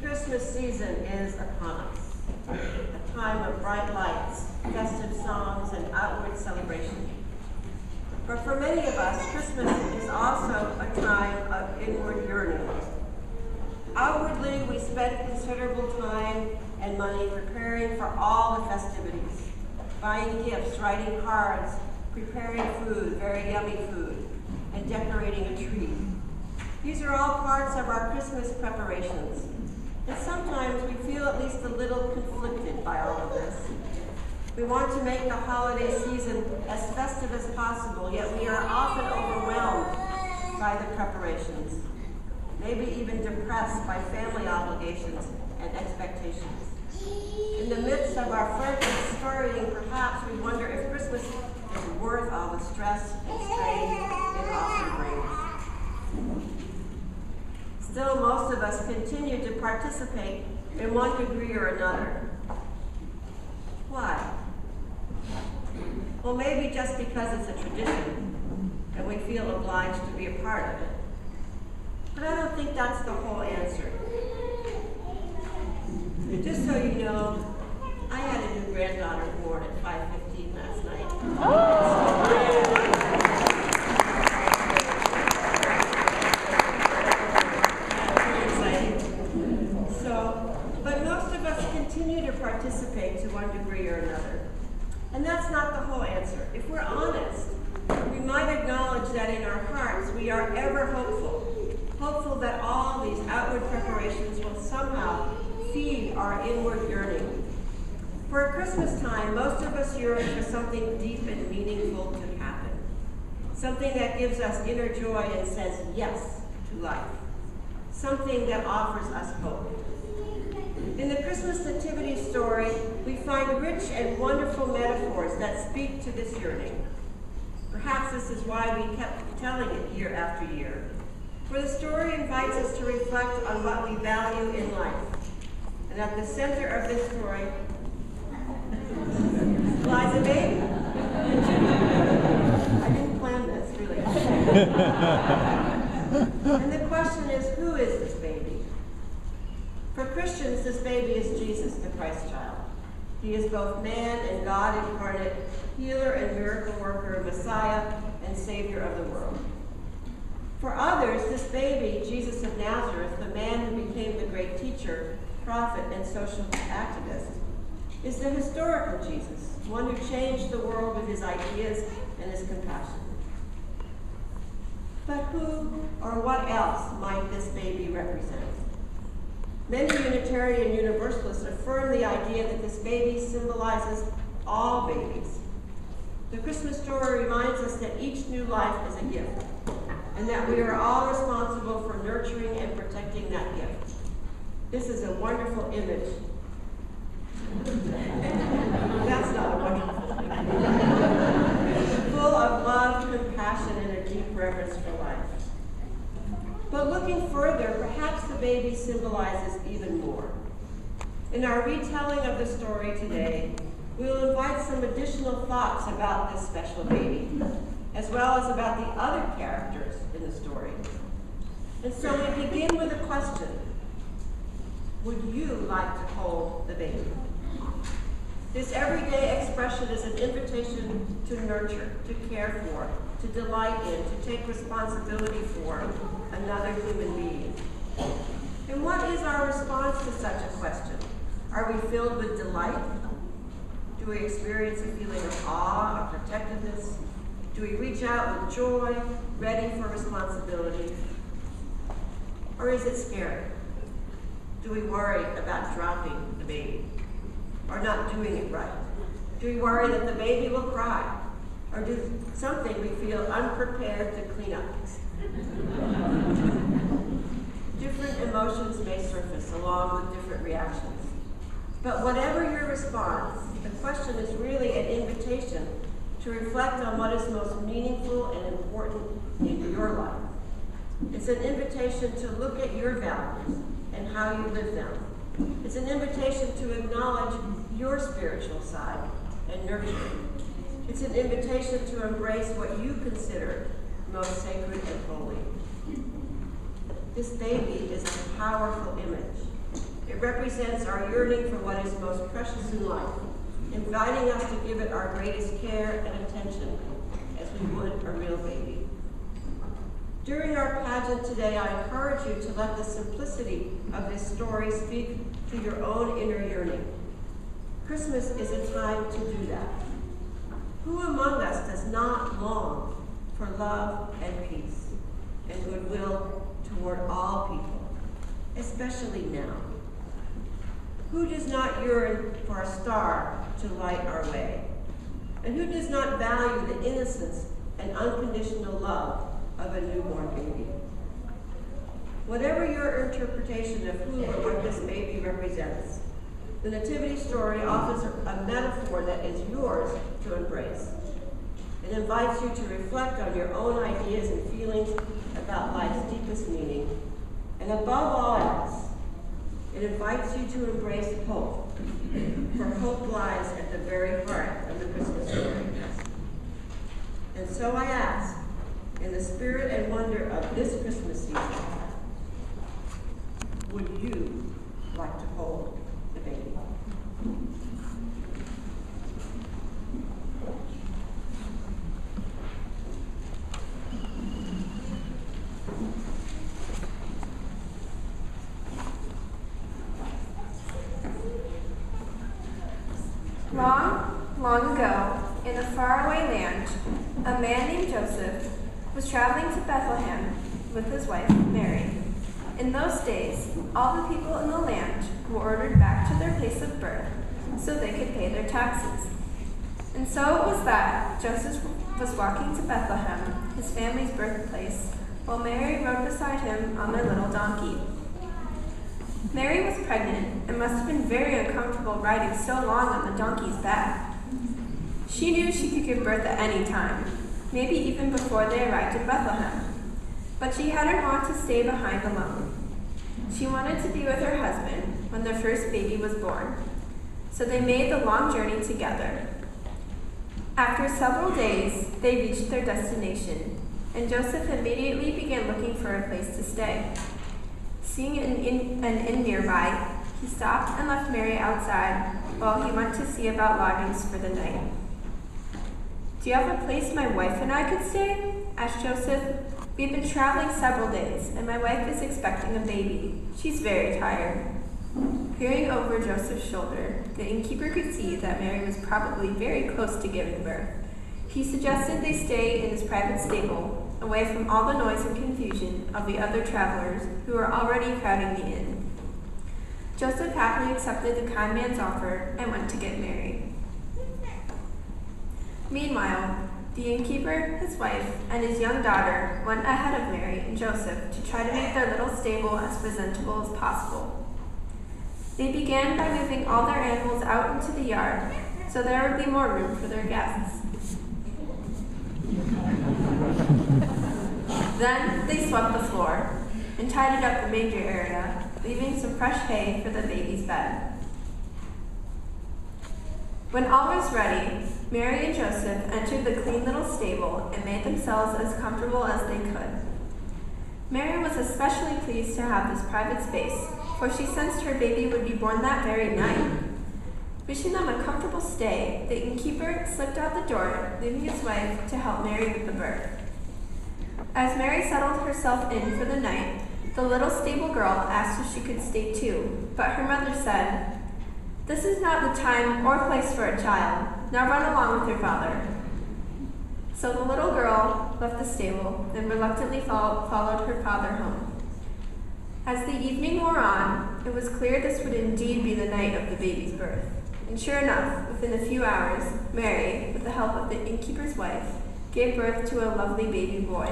Christmas season is upon us, a time of bright lights, festive songs, and outward celebration. But for many of us, Christmas is also a time of inward yearning. Outwardly, we spend considerable time and money preparing for all the festivities, buying gifts, writing cards, preparing food, very yummy food, and decorating a tree. These are all parts of our Christmas preparations. And sometimes we feel at least a little conflicted by all of this. We want to make the holiday season as festive as possible, yet we are often overwhelmed by the preparations, maybe even depressed by family obligations and expectations. In the midst of our frantic scurrying, perhaps we wonder if Christmas is worth all the stress and strain it often brings. Still, most of us continue to participate in one degree or another. Why? Well, maybe just because it's a tradition and we feel obliged to be a part of it. But I don't think that's the whole answer. Just so you know, I had a new granddaughter born at 5:15 last night. But most of us continue to participate to one degree or another. And that's not the whole answer. If we're honest, we might acknowledge that in our hearts we are ever hopeful that all these outward preparations will somehow feed our inward yearning. For at Christmas time, most of us yearn for something deep and meaningful to happen. Something that gives us inner joy and says yes to life. Something that offers us hope. In the Christmas Nativity story, we find rich and wonderful metaphors that speak to this yearning. Perhaps this is why we kept telling it year after year. For the story invites us to reflect on what we value in life. And at the center of this story lies a baby. I didn't plan this, really. And the question is, who is this baby? For Christians, this baby is Jesus, the Christ child. He is both man and God incarnate, healer and miracle worker, Messiah and Savior of the world. For others, this baby, Jesus of Nazareth, the man who became the great teacher, prophet, and social activist, is the historical Jesus, one who changed the world with his ideas and his compassion. But who or what else might this baby represent? Many Unitarian Universalists affirm the idea that this baby symbolizes all babies. The Christmas story reminds us that each new life is a gift, and that we are all responsible for nurturing and protecting that gift. This is a wonderful image. That's not a wonderful image. Full of love, compassion, and a deep reverence for life. But looking further, perhaps the baby symbolizes even more. In our retelling of the story today, we will invite some additional thoughts about this special baby, as well as about the other characters in the story. And so we begin with a question. Would you like to hold the baby? This everyday expression is an invitation to nurture, to care for, to delight in, to take responsibility for another human being. And what is our response to such a question? Are we filled with delight? Do we experience a feeling of awe or protectiveness? Do we reach out with joy, ready for responsibility? Or is it scary? Do we worry about dropping the baby or not doing it right? Do we worry that the baby will cry or do something we feel unprepared to clean up? Different emotions may surface along with different reactions. But whatever your response, the question is really an invitation to reflect on what is most meaningful and important in your life. It's an invitation to look at your values and how you live them. It's an invitation to acknowledge your spiritual side and nurture it. It's an invitation to embrace what you consider most sacred and holy. This baby is a powerful image. It represents our yearning for what is most precious in life, inviting us to give it our greatest care and attention, as we would a real baby. During our pageant today, I encourage you to let the simplicity of this story speak to your own inner yearning. Christmas is a time to do that. Who among us does not long for love and peace and goodwill toward all people, especially now? Who does not yearn for a star to light our way? And who does not value the innocence and unconditional love of a newborn baby? Whatever your interpretation of who or what this baby represents, the Nativity story offers a metaphor that is yours to embrace. It invites you to reflect on your own ideas and feelings about life's deepest meaning. And above all else, it invites you to embrace hope, for hope lies at the very heart of the Christmas story. And so I ask, in the spirit and wonder of this Christmas season, would you like to hold the baby? Long ago, in a faraway land, a man named Joseph was traveling to Bethlehem with his wife, Mary. In those days, all the people in the land were ordered back to their place of birth so they could pay their taxes. And so it was that Joseph was walking to Bethlehem, his family's birthplace, while Mary rode beside him on their little donkey. Mary was pregnant and must have been very uncomfortable riding so long on the donkey's back. She knew she could give birth at any time, maybe even before they arrived in Bethlehem. But she hadn't wanted to stay behind alone. She wanted to be with her husband when their first baby was born. So they made the long journey together. After several days, they reached their destination, and Joseph immediately began looking for a place to stay. Seeing an inn nearby, he stopped and left Mary outside while he went to see about lodgings for the night. "Do you have a place my wife and I could stay?" asked Joseph. "We've been traveling several days, and my wife is expecting a baby. She's very tired." Peering over Joseph's shoulder, the innkeeper could see that Mary was probably very close to giving birth. He suggested they stay in his private stable, away from all the noise and confusion of the other travelers who were already crowding the inn. Joseph happily accepted the kind man's offer and went to get Mary. Meanwhile, the innkeeper, his wife, and his young daughter went ahead of Mary and Joseph to try to make their little stable as presentable as possible. They began by moving all their animals out into the yard so there would be more room for their guests. Then they swept the floor and tidied up the manger area, leaving some fresh hay for the baby's bed. When all was ready, Mary and Joseph entered the clean little stable and made themselves as comfortable as they could. Mary was especially pleased to have this private space, for she sensed her baby would be born that very night. Wishing them a comfortable stay, the innkeeper slipped out the door, leaving his wife to help Mary with the birth. As Mary settled herself in for the night, the little stable girl asked if she could stay too, but her mother said, "This is not the time or place for a child. Now run along with your father." So the little girl left the stable and reluctantly followed her father home. As the evening wore on, it was clear this would indeed be the night of the baby's birth. And sure enough, within a few hours, Mary, with the help of the innkeeper's wife, gave birth to a lovely baby boy.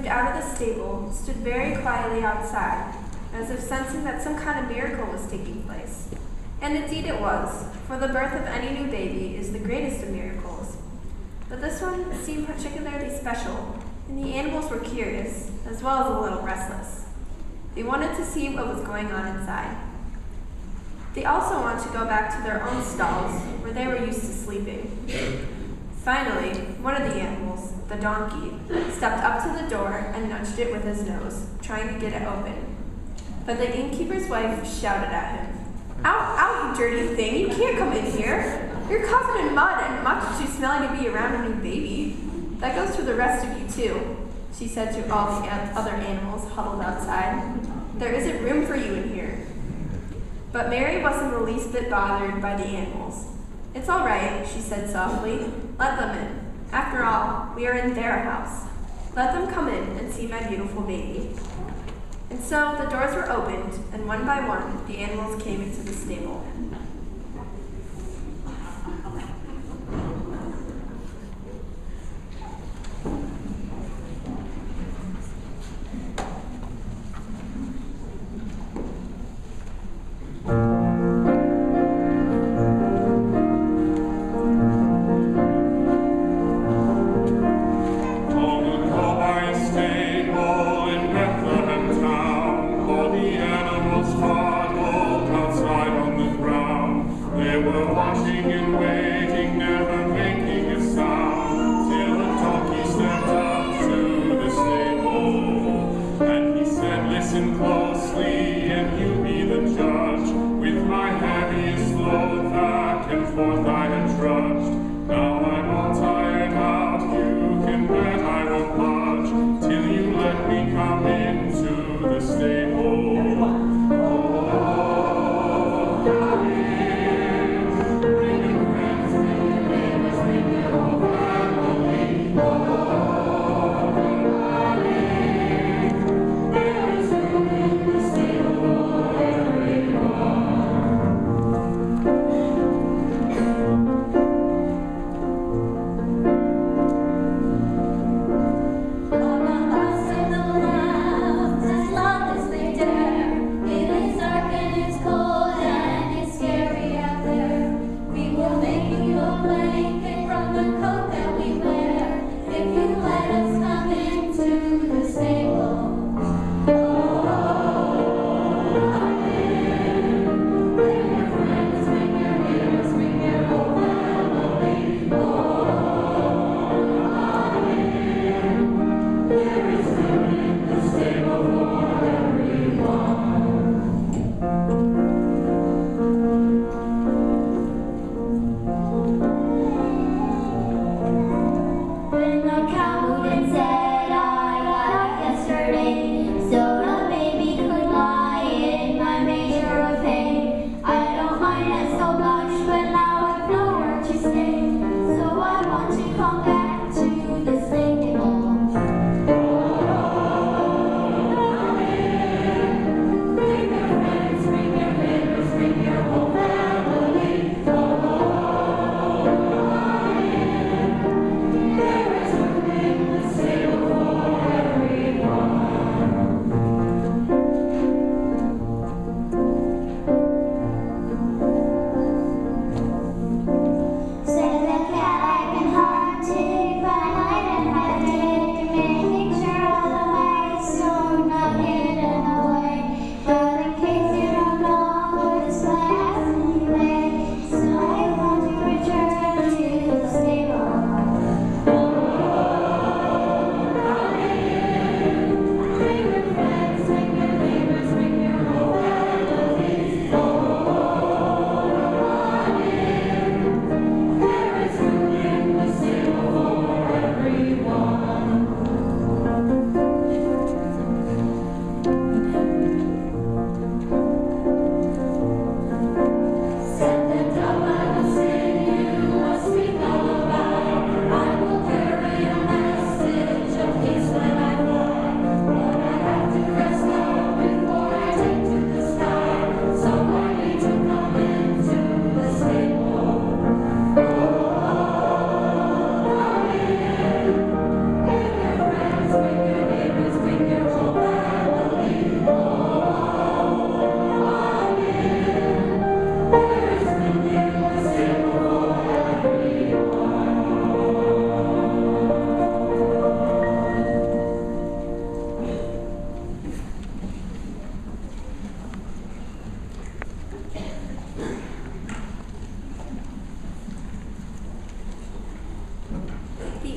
moved out of the stable, stood very quietly outside, as if sensing that some kind of miracle was taking place. And indeed it was, for the birth of any new baby is the greatest of miracles. But this one seemed particularly special, and the animals were curious, as well as a little restless. They wanted to see what was going on inside. They also wanted to go back to their own stalls, where they were used to sleeping. Finally, one of the animals, the donkey, stepped up to the door and nudged it with his nose, trying to get it open. But the innkeeper's wife shouted at him, "Ow, ow, you dirty thing, you can't come in here. You're covered in mud and much too smelly to be around a new baby. That goes for the rest of you too," she said to all the other animals huddled outside. "There isn't room for you in here." But Mary wasn't the least bit bothered by the animals. "It's all right," she said softly. "Let them in. After all, we are in their house. Let them come in and see my beautiful baby." And so the doors were opened, and one by one the animals came into the stable.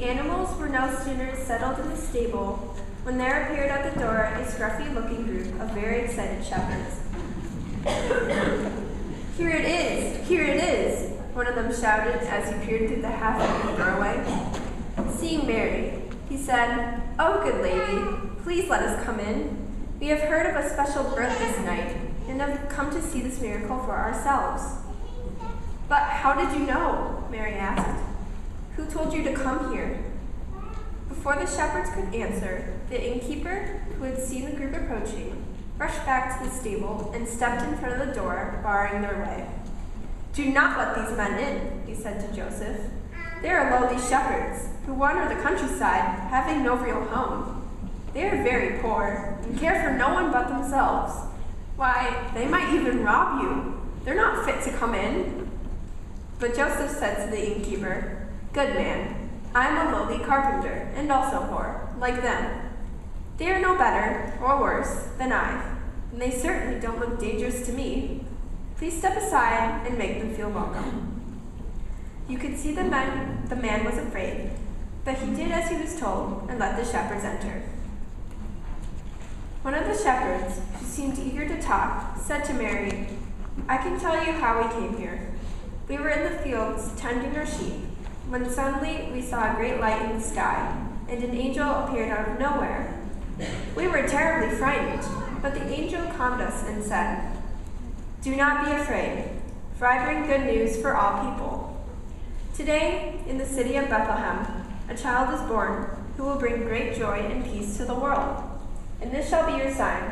animals were no sooner settled in the stable when there appeared at the door a scruffy-looking group of very excited shepherds. "Here it is! Here it is!" one of them shouted as he peered through the half-open doorway. Seeing Mary, he said, "Oh, good lady, please let us come in. We have heard of a special birth this night and have come to see this miracle for ourselves." "But how did you know?" Mary asked. "Who told you to come here?" Before the shepherds could answer, the innkeeper, who had seen the group approaching, rushed back to the stable and stepped in front of the door, barring their way. "Do not let these men in," he said to Joseph. "They are lowly shepherds who wander the countryside, having no real home. They are very poor and care for no one but themselves. Why, they might even rob you. They're not fit to come in." But Joseph said to the innkeeper, "Good man, I am a lowly carpenter and also poor, like them. They are no better or worse than I, and they certainly don't look dangerous to me. Please step aside and make them feel welcome." You could see the man was afraid, but he did as he was told and let the shepherds enter. One of the shepherds, who seemed eager to talk, said to Mary, "I can tell you how we came here. We were in the fields tending our sheep, when suddenly we saw a great light in the sky, and an angel appeared out of nowhere. We were terribly frightened, but the angel calmed us and said, 'Do not be afraid, for I bring good news for all people. Today, in the city of Bethlehem, a child is born who will bring great joy and peace to the world. And this shall be your sign.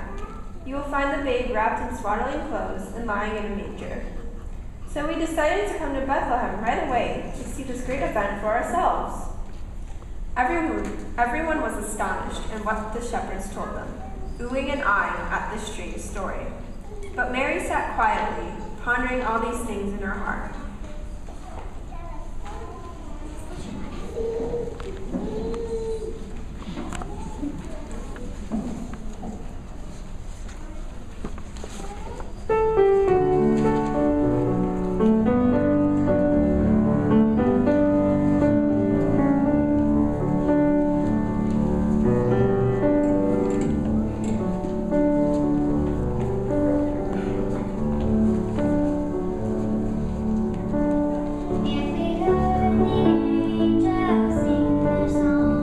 You will find the babe wrapped in swaddling clothes and lying in a manger.' So we decided to come to Bethlehem right away to see this great event for ourselves." Everyone was astonished at what the shepherds told them, oohing and eyeing at this strange story. But Mary sat quietly, pondering all these things in her heart. If we heard the angels sing their song,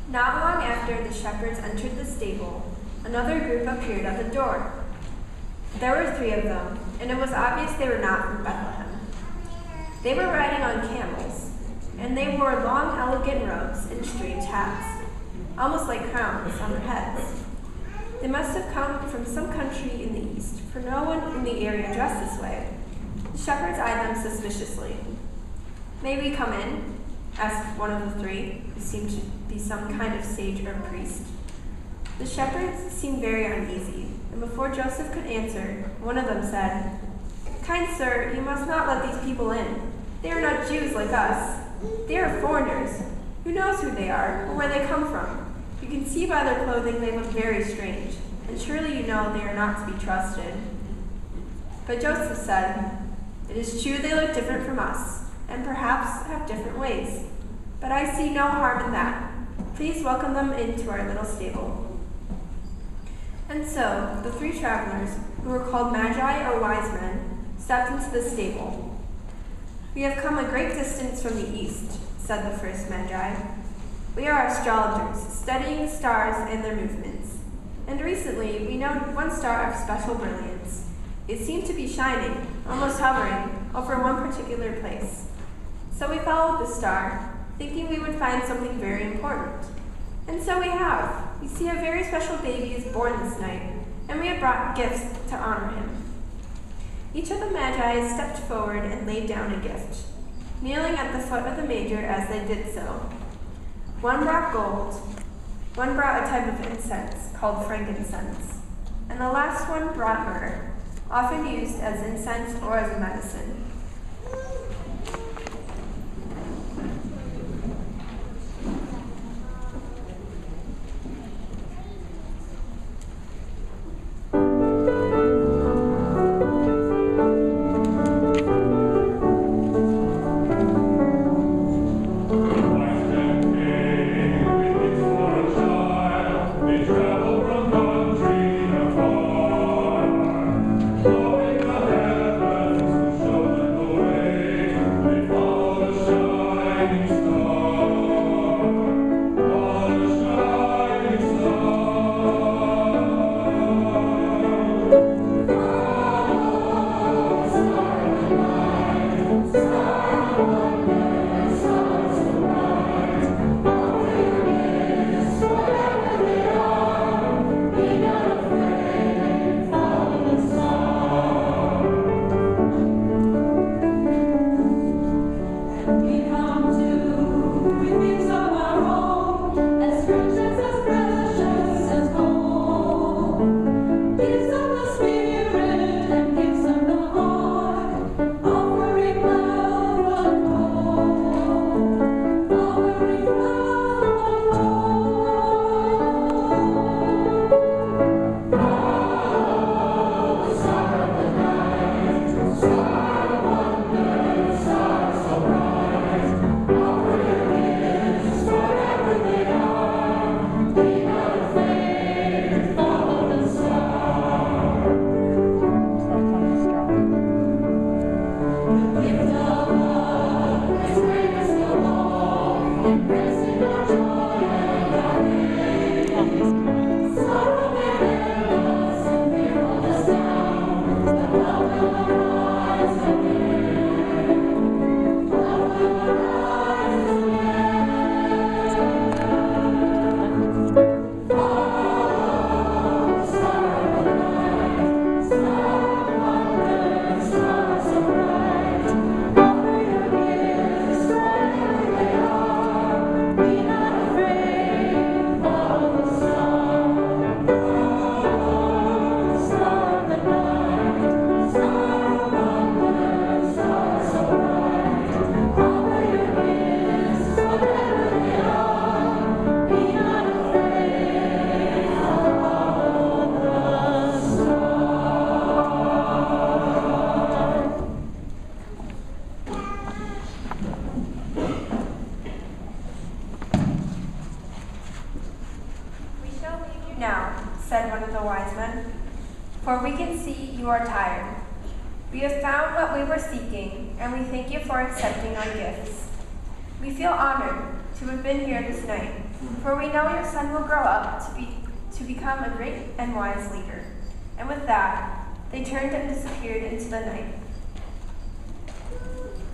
Not long after the shepherds entered the stable, another group appeared at the door. There were 3 of them, and it was obvious they were not from Bethlehem. They were riding on camels, and they wore long, elegant robes and strange hats, almost like crowns on their heads. They must have come from some country in the east, for no one in the area dressed this way. The shepherds eyed them suspiciously. "May we come in?" asked one of the 3, who seemed to be some kind of sage or priest. The shepherds seemed very uneasy, and before Joseph could answer, one of them said, "Kind sir, you must not let these people in. They are not Jews like us. They are foreigners. Who knows who they are, or where they come from? You can see by their clothing they look very strange, and surely you know they are not to be trusted." But Joseph said, "It is true they look different from us, and perhaps have different ways. But I see no harm in that. Please welcome them into our little stable." And so the 3 travelers, who were called Magi or wise men, stepped into the stable. "We have come a great distance from the east," said the first Magi. "We are astrologers, studying the stars and their movements. And recently we noted one star of special brilliance. It seemed to be shining, almost hovering, over one particular place. So we followed the star, thinking we would find something very important. And so we have. We see a very special baby is born this night, and we have brought gifts to honor him." Each of the Magi stepped forward and laid down a gift, kneeling at the foot of the manger as they did so. One brought gold, one brought a type of incense called frankincense, and the last one brought myrrh, often used as incense or as a medicine. said one of the wise men, for we can see you are tired. We have found what we were seeking, and we thank you for accepting our gifts. We feel honored to have been here this night For we know your son will grow up to become a great and wise leader." And with that, they turned and disappeared into the night.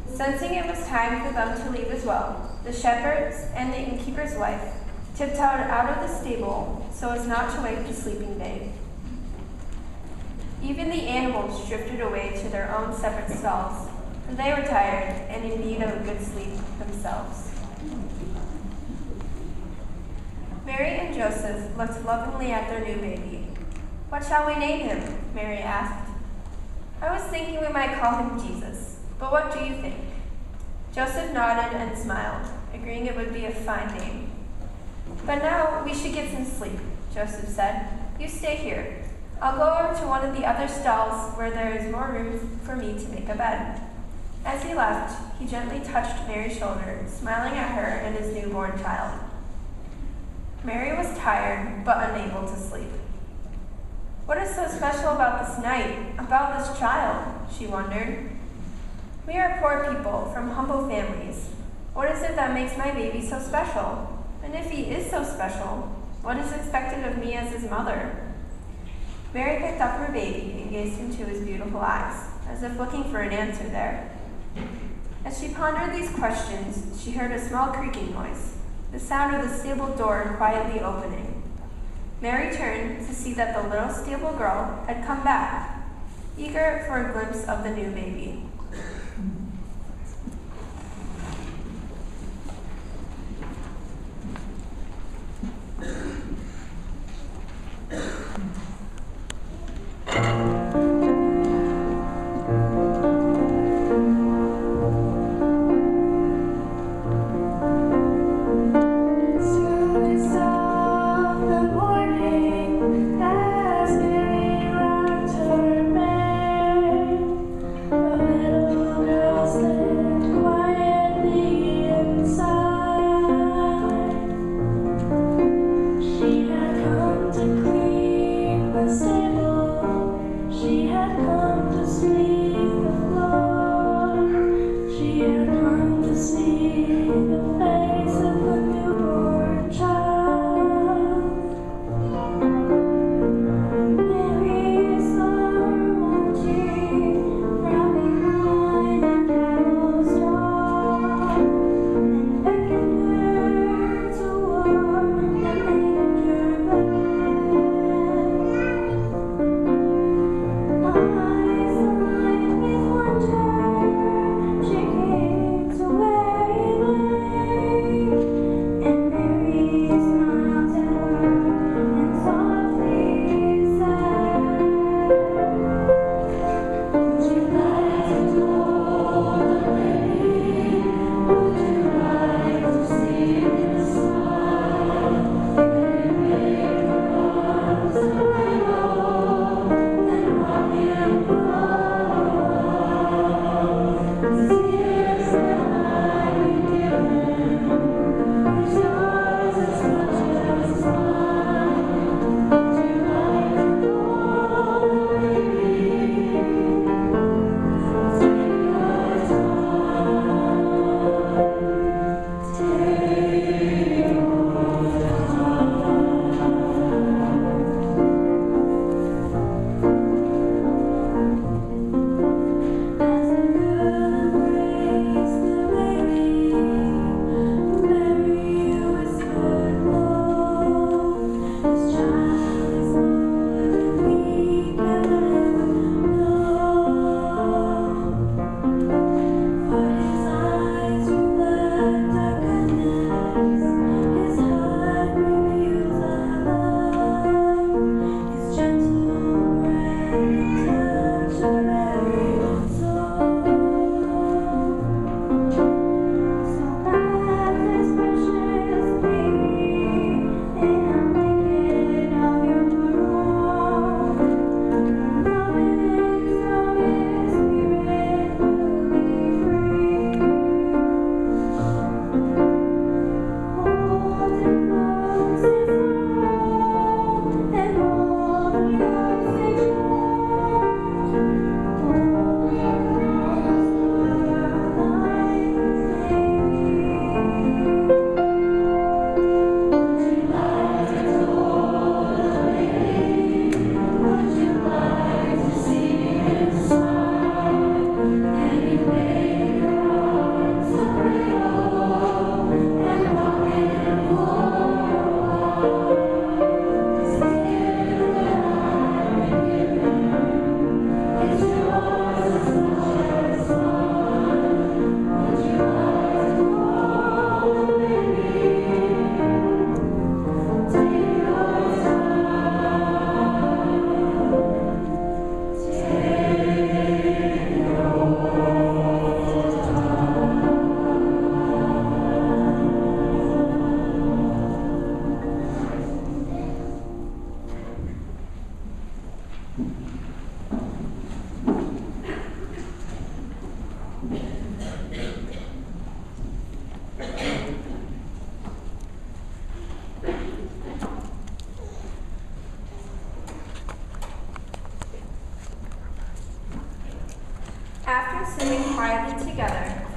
Sensing it was time for them to leave as well, the shepherds and the innkeeper's wife tiptoed out of the stable so as not to wake the sleeping babe. Even the animals drifted away to their own separate stalls, for they were tired and in need of a good sleep themselves. Mary and Joseph looked lovingly at their new baby. "What shall we name him?" Mary asked. "I was thinking we might call him Jesus, but what do you think?" Joseph nodded and smiled, agreeing it would be a fine name. "But now we should get some sleep," Joseph said. "You stay here. I'll go over to one of the other stalls where there is more room for me to make a bed." As he left, he gently touched Mary's shoulder, smiling at her and his newborn child. Mary was tired, but unable to sleep. What is so special about this night, about this child? She wondered. We are poor people from humble families. What is it that makes my baby so special? And if he is so special, what is expected of me as his mother? Mary picked up her baby and gazed into his beautiful eyes, as if looking for an answer there. As she pondered these questions, she heard a small creaking noise, the sound of the stable door quietly opening. Mary turned to see that the little stable girl had come back, eager for a glimpse of the new baby. Oh,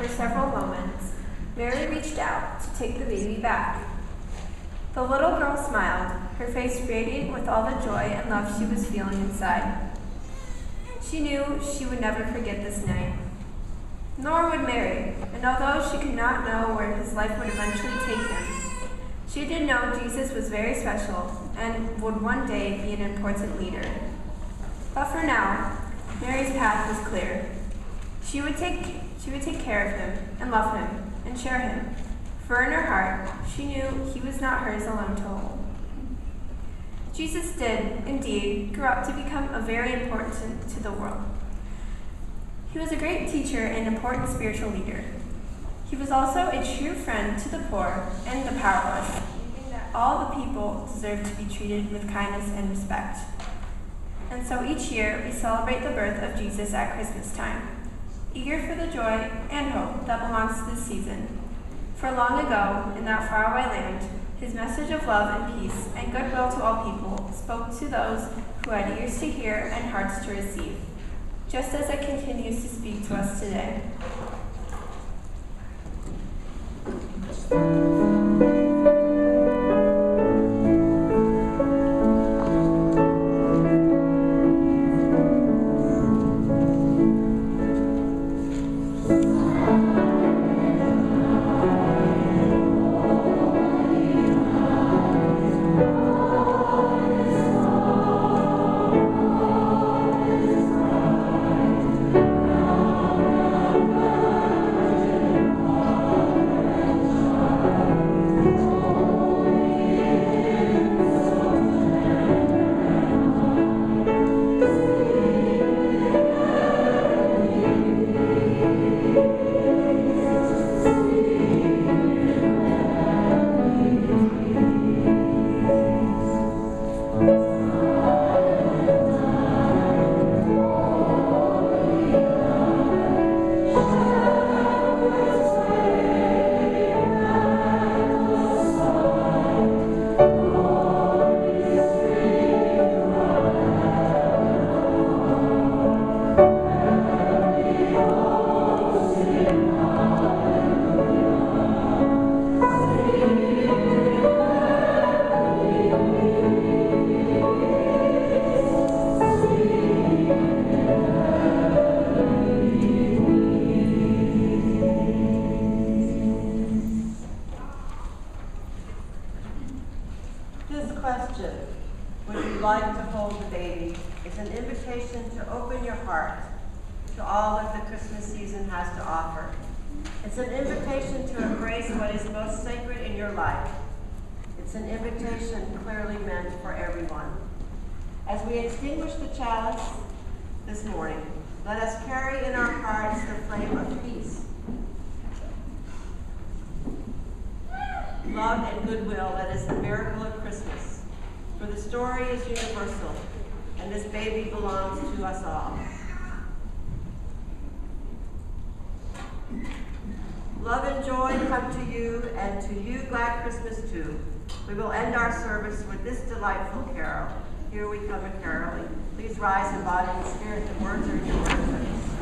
after several moments, Mary reached out to take the baby back. The little girl smiled, her face radiant with all the joy and love she was feeling inside. She knew she would never forget this night. Nor would Mary, and although she could not know where his life would eventually take him, she did know Jesus was very special and would one day be an important leader. But for now, Mary's path was clear. She would take care of him and love him and share him, for in her heart she knew he was not hers alone to hold. Jesus did, indeed, grow up to become a very important to the world. He was a great teacher and important spiritual leader. He was also a true friend to the poor and the powerless, believing that all the people deserve to be treated with kindness and respect. And so each year we celebrate the birth of Jesus at Christmas time, eager for the joy and hope that belongs to this season. For long ago, in that faraway land, his message of love and peace and goodwill to all people spoke to those who had ears to hear and hearts to receive, just as it continues to speak to us today. It's an invitation to embrace what is most sacred in your life. It's an invitation clearly meant for everyone. As we extinguish the chalice this morning, let us carry in our hearts the flame of peace, love, and goodwill that is the miracle of Christmas. For the story is universal, and this baby belongs to us all. Love and joy come to you, and to you glad Christmas too. We will end our service with this delightful carol. Here we come a caroling. Please rise in body and spirit. The words are yours.